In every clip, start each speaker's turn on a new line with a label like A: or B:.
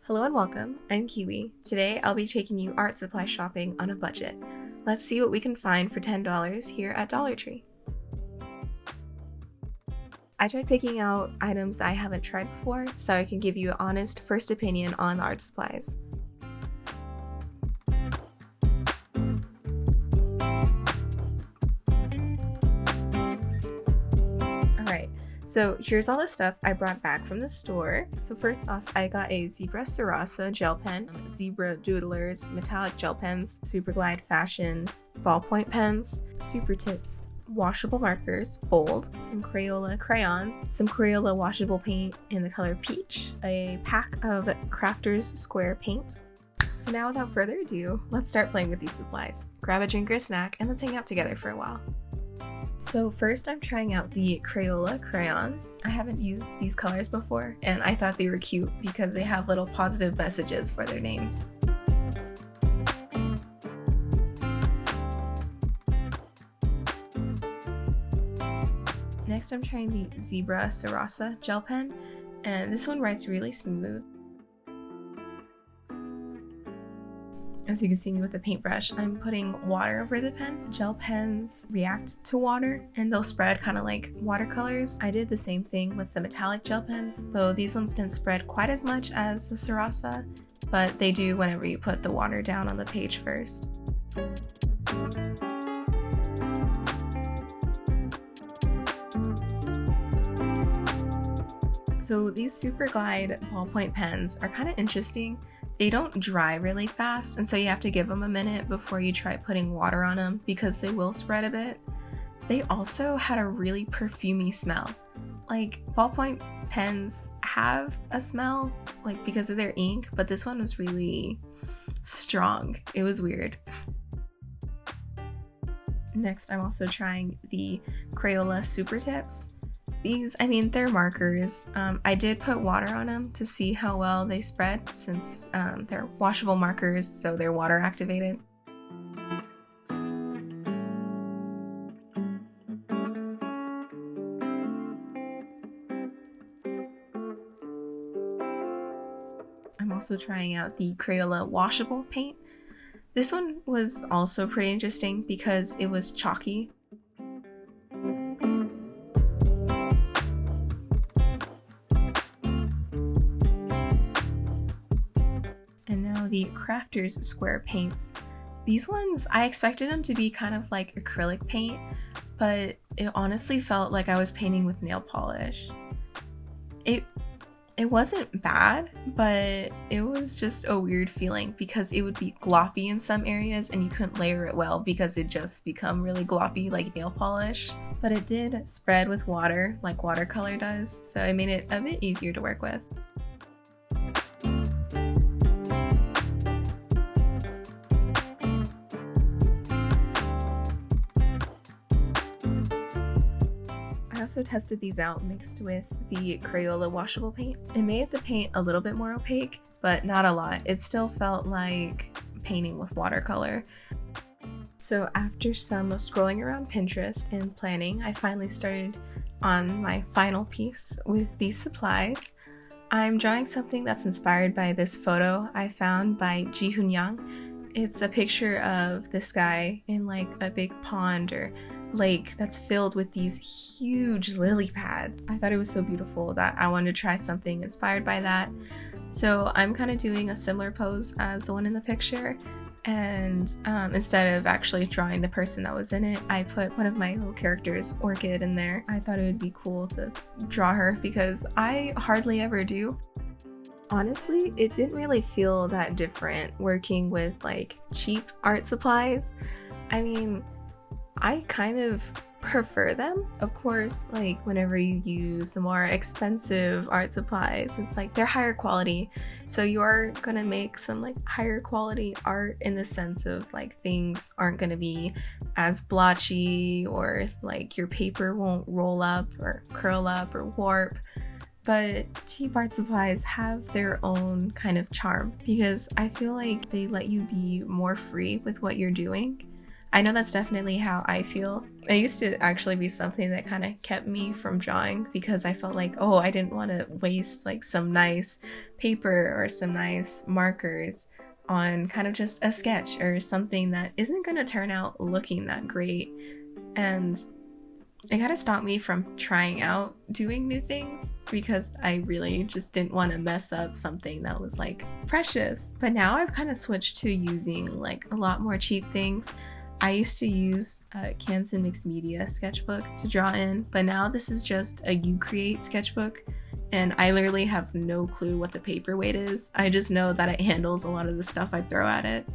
A: Hello and welcome, I'm Kiwi. Today I'll be taking you art supply shopping on a budget. Let's see what we can find for $10 here at Dollar Tree. I tried picking out items I haven't tried before so I can give you an honest first opinion on art supplies. So here's all the stuff I brought back from the store. So first off, I got a Zebra Sarasa gel pen, Zebra Doodlers metallic gel pens, Super Glide Fashion ballpoint pens, Super Tips washable markers, bold, some Crayola crayons, some Crayola washable paint in the color peach, a pack of Crafters square paint. So now without further ado, let's start playing with these supplies. Grab a drink or a snack and let's hang out together for a while. So first I'm trying out the Crayola crayons. I haven't used these colors before and I thought they were cute because they have little positive messages for their names. Next I'm trying the Zebra Sarasa gel pen, and this one writes really smooth. As you can see me with the paintbrush, I'm putting water over the pen. Gel pens react to water and they'll spread kind of like watercolors. I did the same thing with the metallic gel pens, though these ones didn't spread quite as much as the Sarasa, but they do whenever you put the water down on the page first. So these Super Glide ballpoint pens are kind of interesting. They don't dry really fast, and so you have to give them a minute before you try putting water on them because they will spread a bit. They also had a really perfumey smell. Like, ballpoint pens have a smell, like, because of their ink, but this one was really strong. It was weird. Next, I'm also trying the Crayola Super Tips. These, they're markers. I did put water on them to see how well they spread since they're washable markers, so they're water activated. I'm also trying out the Crayola washable paint. This one was also pretty interesting because it was chalky. The Crafters square paints. These ones, I expected them to be kind of like acrylic paint, but it honestly felt like I was painting with nail polish. It wasn't bad, but it was just a weird feeling because it would be gloppy in some areas and you couldn't layer it well because it just become really gloppy like nail polish. But it did spread with water like watercolor does, so it made it a bit easier to work with. I also tested these out mixed with the Crayola washable paint. It made the paint a little bit more opaque, but not a lot. It still felt like painting with watercolor. So after some scrolling around Pinterest and planning, I finally started on my final piece with these supplies. I'm drawing something that's inspired by this photo I found by Ji Hoon Young. It's a picture of this guy in like a big pond or lake that's filled with these huge lily pads. I thought it was so beautiful that I wanted to try something inspired by that. So I'm kind of doing a similar pose as the one in the picture, and instead of actually drawing the person that was in it, I put one of my little characters, Orchid, in there. I thought it would be cool to draw her because I hardly ever do. Honestly, it didn't really feel that different working with like cheap art supplies. I kind of prefer them. Of course, like whenever you use the more expensive art supplies, it's like they're higher quality. So you are gonna make some like higher quality art in the sense of like things aren't gonna be as blotchy or like your paper won't roll up or curl up or warp. But cheap art supplies have their own kind of charm because I feel like they let you be more free with what you're doing. I know that's definitely how I feel. It used to actually be something that kind of kept me from drawing because I felt like, oh, I didn't want to waste like some nice paper or some nice markers on kind of just a sketch or something that isn't going to turn out looking that great. And it kind of stopped me from trying out doing new things because I really just didn't want to mess up something that was like precious. But now I've kind of switched to using like a lot more cheap things. I used to use a Canson Mixed Media sketchbook to draw in, but now this is just a Ucreate sketchbook, and I literally have no clue what the paperweight is. I just know that it handles a lot of the stuff I throw at it.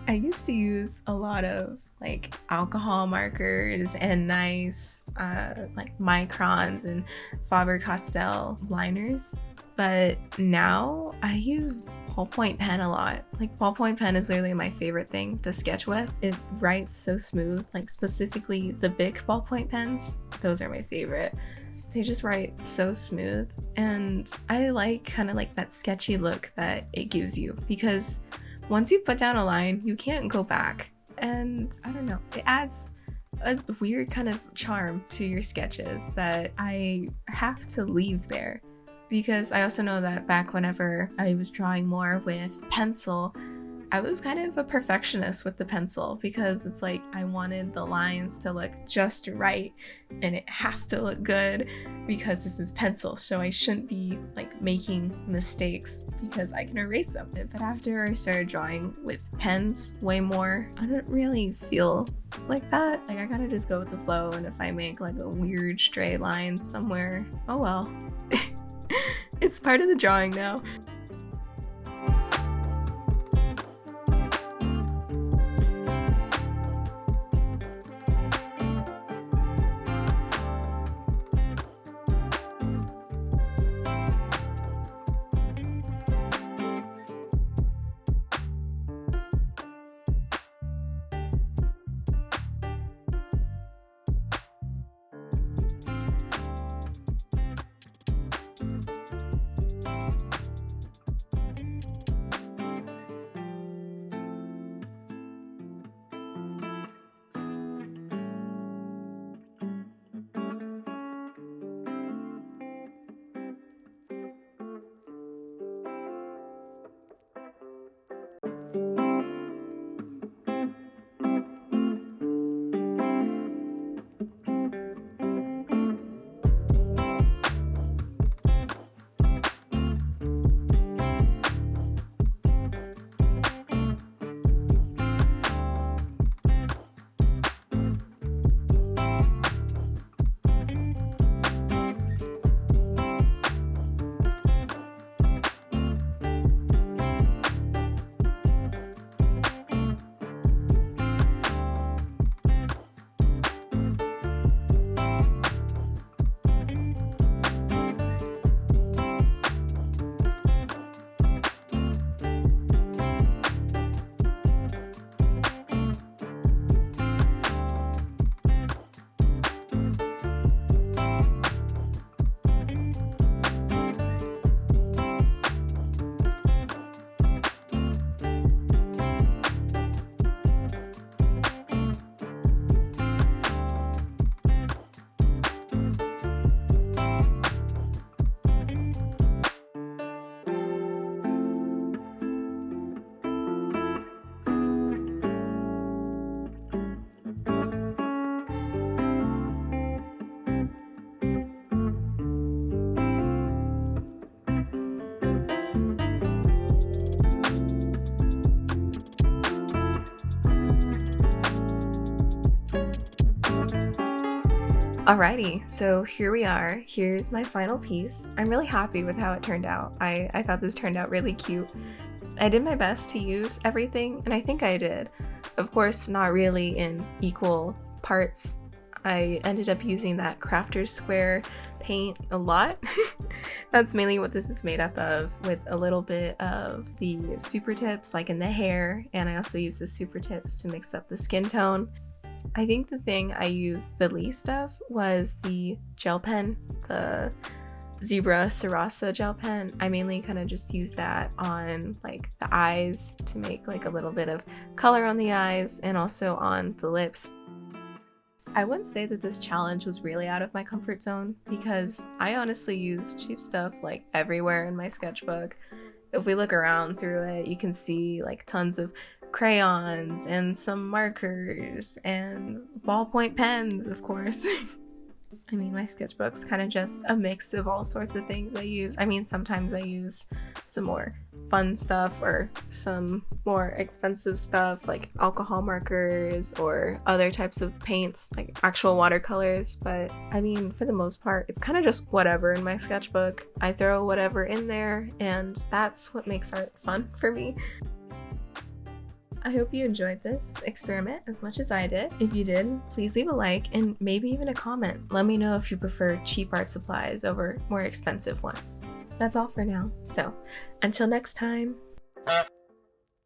A: I used to use a lot of like alcohol markers and nice like microns and Faber-Castell liners, but now I use ballpoint pen a lot. Like ballpoint pen is literally my favorite thing to sketch with. It writes so smooth, like specifically the Bic ballpoint pens. Those are my favorite. They just write so smooth, and I like kind of like that sketchy look that it gives you because once you put down a line, you can't go back. And I don't know, it adds a weird kind of charm to your sketches that I have to leave there. Because I also know that back whenever I was drawing more with pencil, I was kind of a perfectionist with the pencil because it's like I wanted the lines to look just right and it has to look good because this is pencil, so I shouldn't be like making mistakes because I can erase them. But after I started drawing with pens way more, I don't really feel like that. Like I kind of just go with the flow, and if I make like a weird stray line somewhere, oh well. It's part of the drawing now. Alrighty, so here we are. Here's my final piece. I'm really happy with how it turned out. I thought this turned out really cute. I did my best to use everything, and I think I did. Of course, not really in equal parts. I ended up using that Crafter's Square paint a lot. That's mainly what this is made up of, with a little bit of the super tips like in the hair, and I also use the super tips to mix up the skin tone. I think the thing I used the least of was the gel pen, the Zebra Sarasa gel pen. I mainly kind of just use that on like the eyes to make like a little bit of color on the eyes and also on the lips. I wouldn't say that this challenge was really out of my comfort zone because I honestly use cheap stuff like everywhere in my sketchbook. If we look around through it, you can see like tons of crayons and some markers and ballpoint pens, of course. I mean, my sketchbook's kind of just a mix of all sorts of things I use. I mean, sometimes I use some more fun stuff or some more expensive stuff like alcohol markers or other types of paints like actual watercolors, but I mean, for the most part, it's kind of just whatever in my sketchbook. I throw whatever in there, and that's what makes art fun for me. I hope you enjoyed this experiment as much as I did. If you did, please leave a like and maybe even a comment. Let me know if you prefer cheap art supplies over more expensive ones. That's all for now. So, until next time.